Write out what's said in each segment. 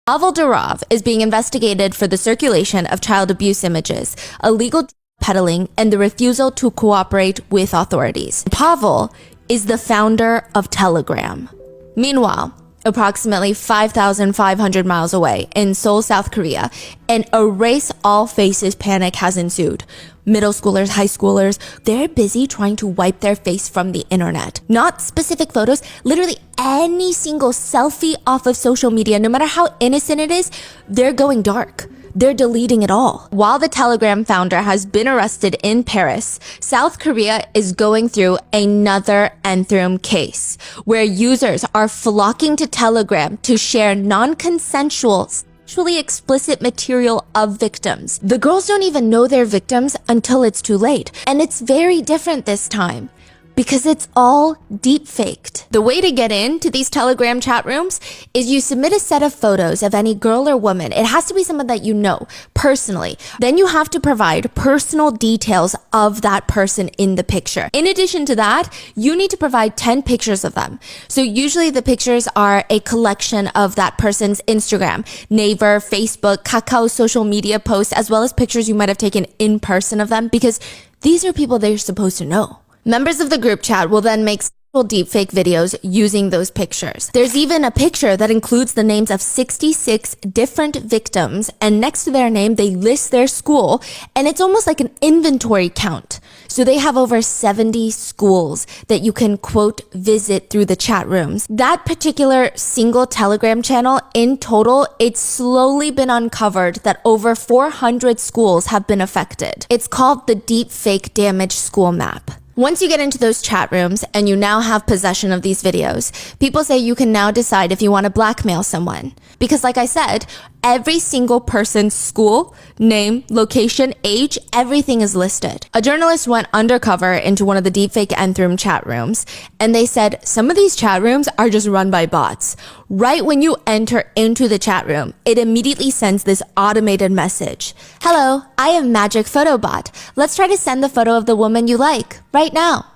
Pavel Durov is being investigated for the circulation of child abuse images, illegal peddling, and the refusal to cooperate with authorities. Pavel is the founder of Telegram. Meanwhile, approximately 5,500 miles away in Seoul, South Korea, an erase all faces panic has ensued. Middle schoolers, high schoolers, they're busy trying to wipe their face from the internet. Not specific photos, literally any single selfie off of social media, no matter how innocent it is, they're going dark. They're deleting it all. While the Telegram founder has been arrested in Paris, South Korea is going through another Anthem case where users are flocking to Telegram to share non-consensual, sexually explicit material of victims. The girls don't even know they're victims until it's too late. And it's very different this time, because it's all deep-faked. The way to get into these Telegram chat rooms is you submit a set of photos of any girl or woman. It has to be someone that you know personally. Then you have to provide personal details of that person in the picture. In addition to that, you need to provide 10 pictures of them. So usually the pictures are a collection of that person's Instagram, Naver, Facebook, Kakao social media posts, as well as pictures you might have taken in person of them, because these are people they're supposed to know. Members of the group chat will then make deepfake videos using those pictures. There's even a picture that includes the names of 66 different victims, and next to their name, they list their school, and it's almost like an inventory count. So they have over 70 schools that you can, quote, visit through the chat rooms. That particular single Telegram channel, in total, it's slowly been uncovered that over 400 schools have been affected. It's called the Deepfake Damaged School Map. Once you get into those chat rooms and you now have possession of these videos, people say you can now decide if you want to blackmail someone. Because like I said, every single person's school, name, location, age, everything is listed. A journalist went undercover into one of the deepfake Anthem chat rooms, and they said some of these chat rooms are just run by bots. Right when you enter into the chat room, it immediately sends this automated message. Hello, I am Magic Photobot. Let's try to send the photo of the woman you like right now.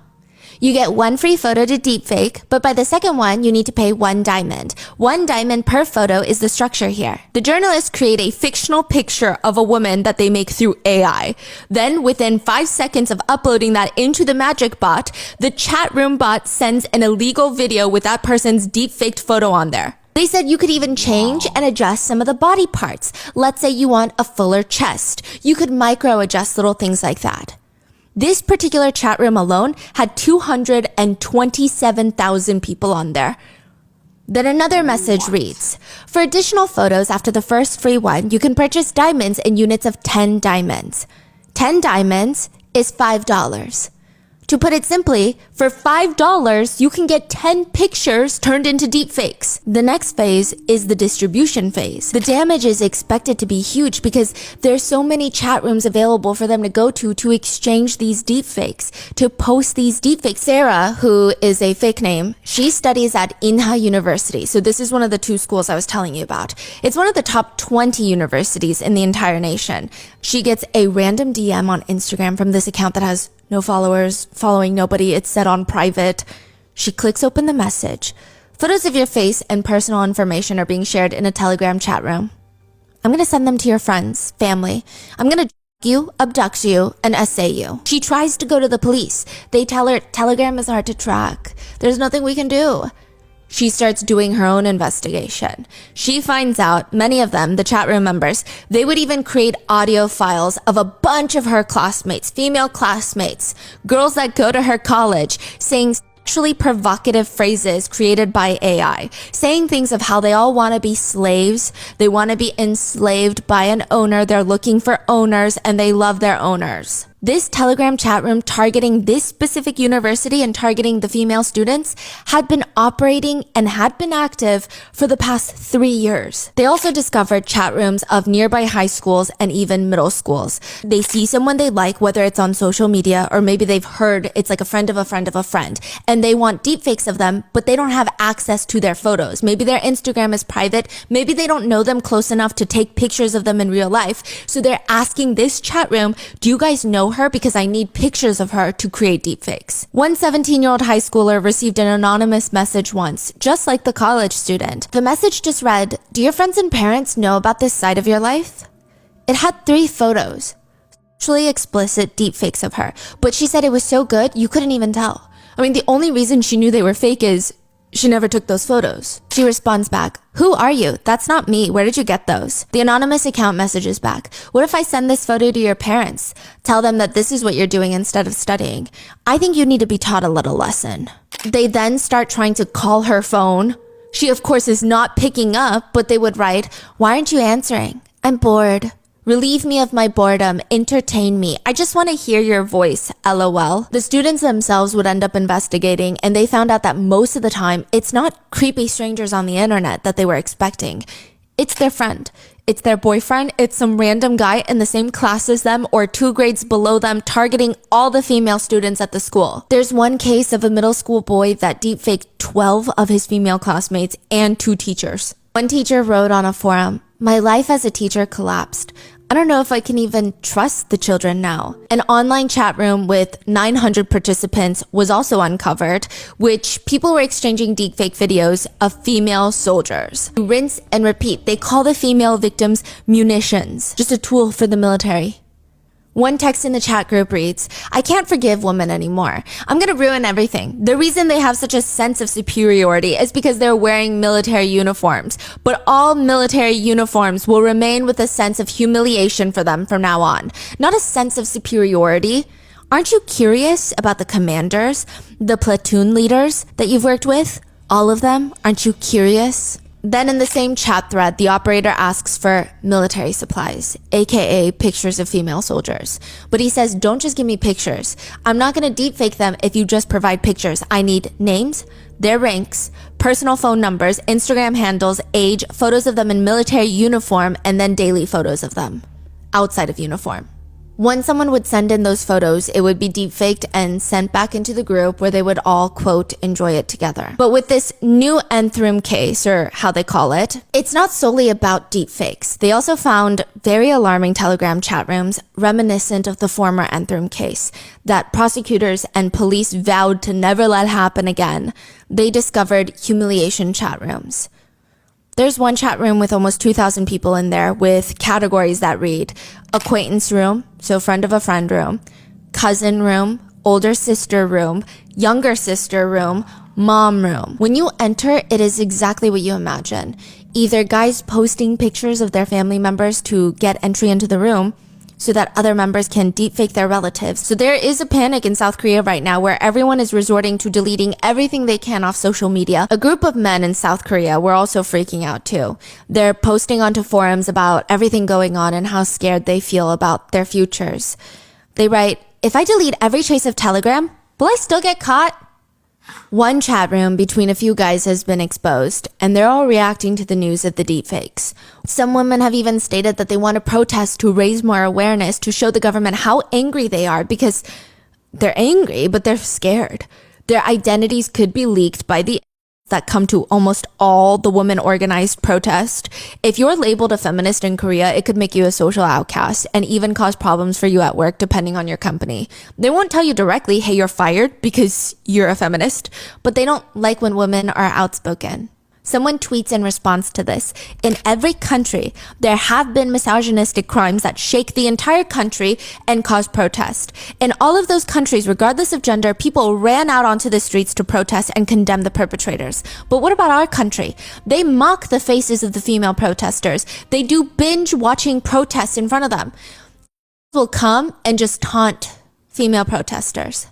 You get one free photo to deepfake, but by the second one, you need to pay $1 diamond. $1 diamond per photo is the structure here. The journalists create a fictional picture of a woman that they make through AI. Then, within 5 seconds of uploading that into the magic bot, the chat room bot sends an illegal video with that person's deepfaked photo on there. They said you could even change and adjust some of the body parts. Let's say you want a fuller chest. You could micro adjust little things like that. This particular chat room alone had 227,000 people on there. Then another message reads, for additional photos after the first free one, you can purchase diamonds in units of 10 diamonds. 10 diamonds is $5. To put it simply, for $5, you can get 10 pictures turned into deepfakes. The next phase is the distribution phase. The damage is expected to be huge because there's so many chat rooms available for them to go to exchange these deepfakes, to post these deepfakes. Sarah, who is a fake name, she studies at Inha University. So this is one of the 2 schools I was telling you about. It's one of the top 20 universities in the entire nation. She gets a random DM on Instagram from this account that has no followers, following nobody, it's set on private. She clicks open the message. Photos of your face and personal information are being shared in a Telegram chat room. I'm going to send them to your friends, family. I'm going to you, abduct you, and essay you. She tries to go to the police. They tell her Telegram is hard to track. There's nothing we can do. She starts doing her own investigation. She finds out many of them, the chat room members, they would even create audio files of a bunch of her classmates, female classmates, girls that go to her college, saying sexually provocative phrases created by AI, saying things of how they all want to be slaves, they want to be enslaved by an owner, they're looking for owners, and they love their owners. This Telegram chat room targeting this specific university and targeting the female students had been operating and had been active for the past 3 years. They also discovered chat rooms of nearby high schools and even middle schools. They see someone they like, whether it's on social media or maybe they've heard it's like a friend of a friend of a friend, and they want deepfakes of them, but they don't have access to their photos. Maybe their Instagram is private. Maybe they don't know them close enough to take pictures of them in real life. So they're asking this chat room, do you guys know her because I need pictures of her to create deepfakes. One 17-year-old high schooler received an anonymous message once, just like the college student. The message just read, "Do your friends and parents know about this side of your life?" It had 3 photos, sexually explicit deepfakes of her, but she said it was so good you couldn't even tell. I mean, the only reason she knew they were fake is she never took those photos. She responds back, "Who are you? That's not me. Where did you get those?" The anonymous account messages back, "What if I send this photo to your parents? Tell them that this is what you're doing instead of studying. I think you need to be taught a little lesson." They then start trying to call her phone. She, of course, is not picking up, but they would write, "Why aren't you answering? I'm bored. Relieve me of my boredom. Entertain me. I just want to hear your voice. LOL." The students themselves would end up investigating, and they found out that most of the time, it's not creepy strangers on the internet that they were expecting. It's their friend. It's their boyfriend. It's some random guy in the same class as them or 2 grades below them, targeting all the female students at the school. There's one case of a middle school boy that deepfaked 12 of his female classmates and 2 teachers. One teacher wrote on a forum, "My life as a teacher collapsed. I don't know if I can even trust the children now." An online chat room with 900 participants was also uncovered, which people were exchanging deepfake videos of female soldiers. Rinse and repeat. They call the female victims munitions, just a tool for the military. One text in the chat group reads, "I can't forgive women anymore. I'm gonna ruin everything. The reason they have such a sense of superiority is because they're wearing military uniforms. But all military uniforms will remain with a sense of humiliation for them from now on. Not a sense of superiority. Aren't you curious about the commanders, the platoon leaders that you've worked with? All of them? Aren't you curious?" Then in the same chat thread, the operator asks for military supplies, aka pictures of female soldiers. But he says, "Don't just give me pictures. I'm not going to deepfake them if you just provide pictures. I need names, their ranks, personal phone numbers, Instagram handles, age, photos of them in military uniform, and then daily photos of them outside of uniform." When someone would send in those photos, it would be deepfaked and sent back into the group where they would all, quote, enjoy it together. But with this new nth room case, or how they call it, it's not solely about deepfakes. They also found very alarming Telegram chat rooms reminiscent of the former nth room case that prosecutors and police vowed to never let happen again. They discovered humiliation chat rooms. There's one chat room with almost 2,000 people in there with categories that read acquaintance room, so friend of a friend room, cousin room, older sister room, younger sister room, mom room. When you enter, it is exactly what you imagine. Either guys posting pictures of their family members to get entry into the room so that other members can deepfake their relatives. So there is a panic in South Korea right now where everyone is resorting to deleting everything they can off social media. A group of men in South Korea were also freaking out too. They're posting onto forums about everything going on and how scared they feel about their futures. They write, "If I delete every trace of Telegram, will I still get caught?" One chat room between a few guys has been exposed, and they're all reacting to the news of the deepfakes. Some women have even stated that they want to protest to raise more awareness to show the government how angry they are because they're angry, but they're scared. Their identities could be leaked by the that come to almost all the women organized protest. If you're labeled a feminist in Korea, it could make you a social outcast and even cause problems for you at work depending on your company. They won't tell you directly, "Hey, you're fired because you're a feminist," but they don't like when women are outspoken. Someone tweets in response to this, "In every country, there have been misogynistic crimes that shake the entire country and cause protest. In all of those countries, regardless of gender, people ran out onto the streets to protest and condemn the perpetrators. But what about our country? They mock the faces of the female protesters. They do binge watching protests in front of them. Will come and just taunt female protesters."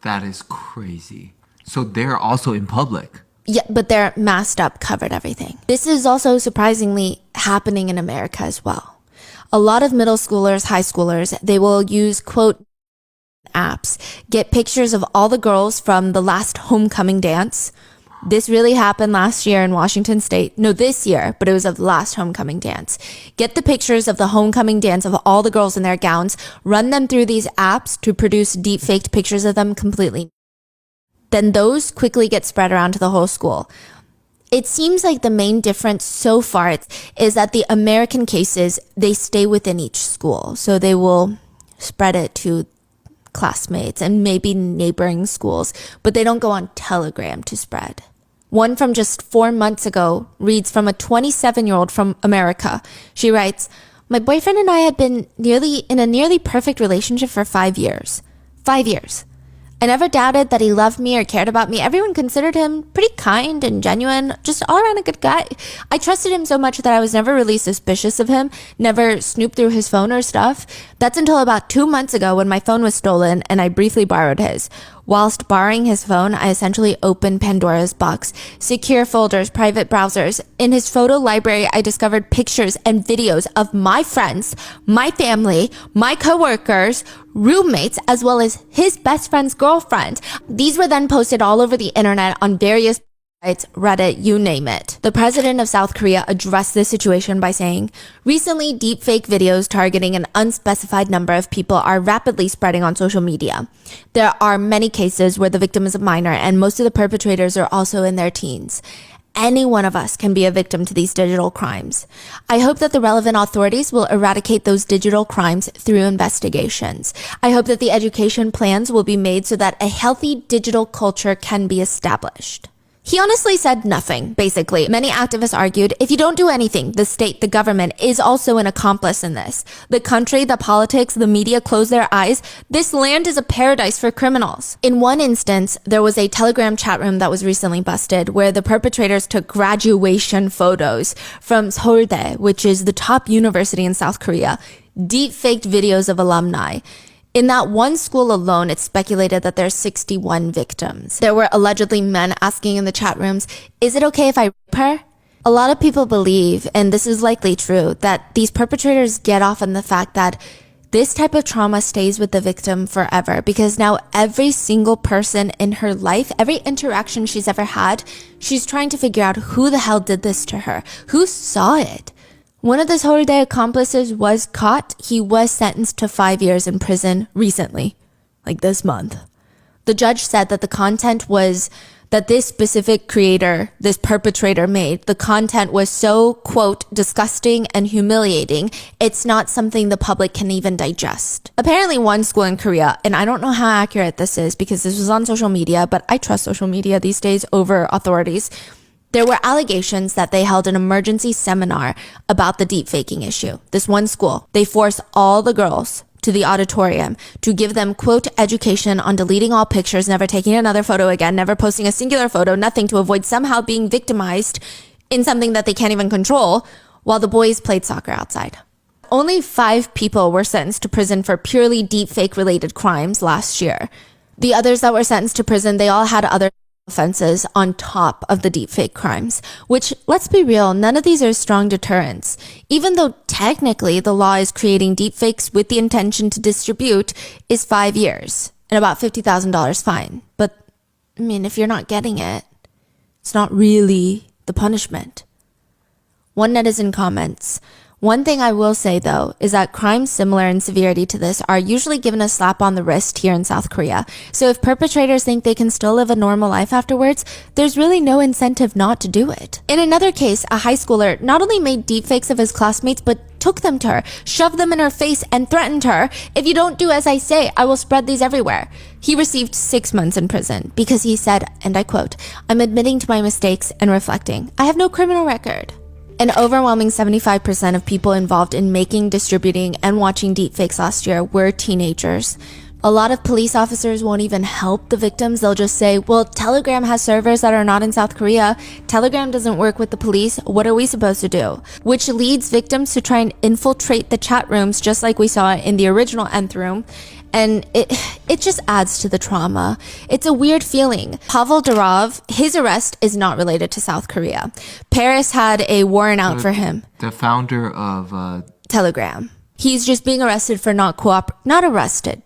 That is crazy. So they're also in public. Yeah, but they're masked up, covered everything. This is also surprisingly happening in America as well. A lot of middle schoolers, high schoolers, they will use, quote, apps, get pictures of all the girls from the last homecoming dance. This really happened last year in Washington State. No, this year, but it was of the last homecoming dance. Get the pictures of the homecoming dance of all the girls in their gowns, run them through these apps to produce deep-faked pictures of them completely. Then those quickly get spread around to the whole school. It seems like the main difference so far is that the American cases, they stay within each school. So they will spread it to classmates and maybe neighboring schools, but they don't go on Telegram to spread. One from just 4 months ago reads from a 27-year-old from America. She writes, "My boyfriend and I had been in a nearly perfect relationship for 5 years. 5 years. I never doubted that he loved me or cared about me. Everyone considered him pretty kind and genuine, just all around a good guy. I trusted him so much that I was never really suspicious of him, never snooped through his phone or stuff. That's until about 2 months ago when my phone was stolen and I briefly borrowed his. Whilst borrowing his phone, I essentially opened Pandora's box, secure folders, private browsers. In his photo library, I discovered pictures and videos of my friends, my family, my coworkers, roommates, as well as his best friend's girlfriend. These were then posted all over the internet on various sites, Reddit, you name it." The president of South Korea addressed this situation by saying, "Recently, deepfake videos targeting an unspecified number of people are rapidly spreading on social media. There are many cases where the victim is a minor and most of the perpetrators are also in their teens. Any one of us can be a victim to these digital crimes. I hope that the relevant authorities will eradicate those digital crimes through investigations. I hope that the education plans will be made so that a healthy digital culture can be established." He honestly said nothing, basically. Many activists argued, if you don't do anything, the state, the government, is also an accomplice in this. The country, the politics, the media close their eyes. This land is a paradise for criminals. In one instance, there was a Telegram chat room that was recently busted where the perpetrators took graduation photos from Seouldae, which is the top university in South Korea, deep-faked videos of alumni. In that one school alone, it's speculated that there's 61 victims. There were allegedly men asking in the chat rooms, "Is it okay if I rape her?" A lot of people believe, and this is likely true, that these perpetrators get off on the fact that this type of trauma stays with the victim forever because now every single person in her life, every interaction she's ever had, she's trying to figure out who the hell did this to her, who saw it. One of the Seouldae accomplices was caught. He was sentenced to 5 years in prison recently, like this month. The judge said that the content was that this specific creator, this perpetrator made, the content was so, quote, disgusting and humiliating, it's not something the public can even digest. Apparently one school in Korea, and I don't know how accurate this is because this was on social media, but I trust social media these days over authorities. There were allegations that they held an emergency seminar about the deepfaking issue. This one school, they forced all the girls to the auditorium to give them, quote, education on deleting all pictures, never taking another photo again, never posting a singular photo, nothing to avoid somehow being victimized in something that they can't even control, while the boys played soccer outside. Only 5 people were sentenced to prison for purely deepfake related crimes last year. The others that were sentenced to prison, they all had other offenses on top of the deepfake crimes, which, let's be real, none of these are strong deterrents. Even though technically the law is creating deepfakes with the intention to distribute is 5 years and about $50,000 fine. But, I mean, if you're not getting it, it's not really the punishment. One netizen comments, "One thing I will say, though, is that crimes similar in severity to this are usually given a slap on the wrist here in South Korea. So if perpetrators think they can still live a normal life afterwards, there's really no incentive not to do it." In another case, a high schooler not only made deepfakes of his classmates, but took them to her, shoved them in her face, and threatened her, "If you don't do as I say, I will spread these everywhere." He received 6 months in prison because he said, and I quote, "I'm admitting to my mistakes and reflecting. I have no criminal record." An overwhelming 75% of people involved in making, distributing, and watching deepfakes last year were teenagers. A lot of police officers won't even help the victims. They'll just say, well, Telegram has servers that are not in South Korea. Telegram doesn't work with the police. What are we supposed to do? Which leads victims to try and infiltrate the chat rooms, just like we saw in the original Nth Room. And it just adds to the trauma. It's a weird feeling. Pavel Durov, his arrest is not related to South Korea. Paris had a warrant out for him. The founder of Telegram. He's just being arrested for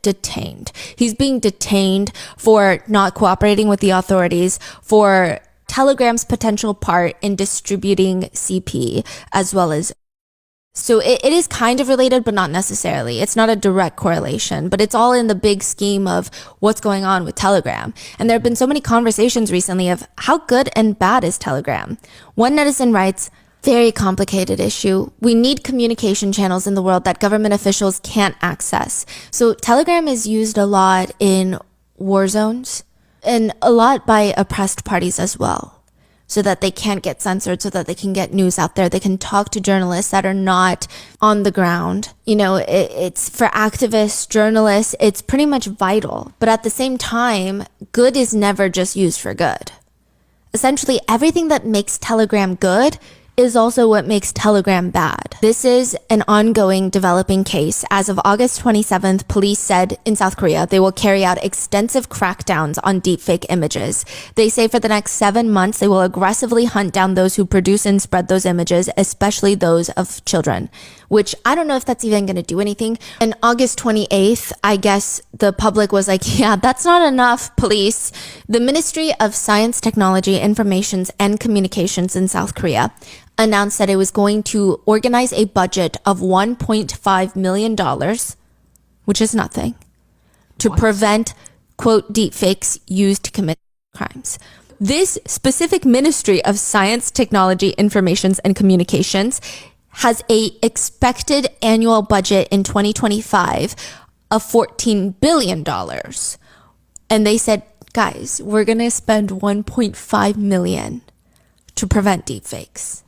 detained. He's being detained for not cooperating with the authorities, for Telegram's potential part in distributing CP, as well as so it is kind of related, but not necessarily. It's not a direct correlation, but it's all in the big scheme of what's going on with Telegram. And there have been so many conversations recently of how good and bad is Telegram. One netizen writes, Very complicated issue. We need communication channels in the world that government officials can't access. So Telegram is used a lot in war zones and a lot by oppressed parties as well, so that they can't get censored, so that they can get news out there. They can talk to journalists that are not on the ground. You know, it's for activists, journalists, it's pretty much vital. But at the same time, good is never just used for good. Essentially, everything that makes Telegram good is also what makes Telegram bad. This is an ongoing developing case. As of August 27th, police said in South Korea they will carry out extensive crackdowns on deepfake images. They say for the next 7 months, they will aggressively hunt down those who produce and spread those images, especially those of children, which I don't know if that's even going to do anything. And August 28th, I guess the public was like, yeah, that's not enough, police. The Ministry of Science, Technology, Informations, and Communications in South Korea announced that it was going to organize a budget of $1.5 million, which is nothing, to prevent, quote, deepfakes used to commit crimes. This specific Ministry of Science, Technology, Informations, and Communications has a expected annual budget in 2025 of $14 billion. And they said, guys, we're going to spend $1.5 million to prevent deepfakes.